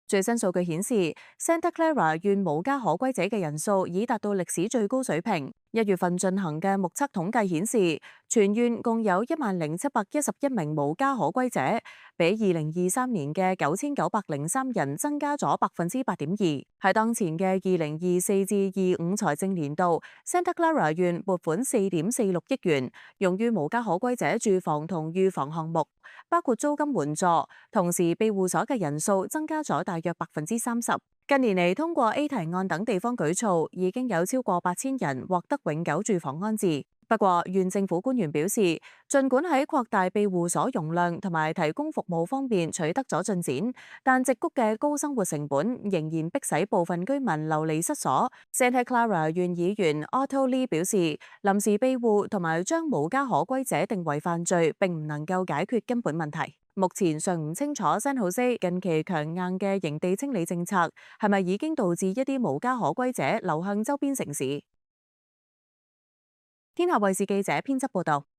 最新數據顯示，Santa Clara 縣無家可歸者嘅人數已達到歷史最高水平。1月份進行嘅目測統計顯示，全縣共有10,711名無家可歸者，比2023年嘅9,903人增加咗8.2%。喺當前嘅2024至25財政年度，Santa Clara 縣撥款4.46億元，用於無家可歸者住房同預防項目，包括租金援助。同時，庇護所嘅人數增加咗大約30%。近年嚟，通過 A 提案等地方舉措，已經有超過8,000人獲得永久住房安置。不過，縣政府官員表示，儘管喺擴大庇護所容量同埋提供服務方面取得咗進展，但矽谷嘅高生活成本仍然迫使部分居民流離失所。Santa Clara 縣議員 Otto Lee 表示，臨時庇護同埋將無家可歸者定為犯罪並唔能夠解決根本問題。目前尚唔清楚 San Jose 近期強硬嘅營地清理政策係咪已經導致一啲無家可歸者流向周邊城市。天下衛視記者編輯報道。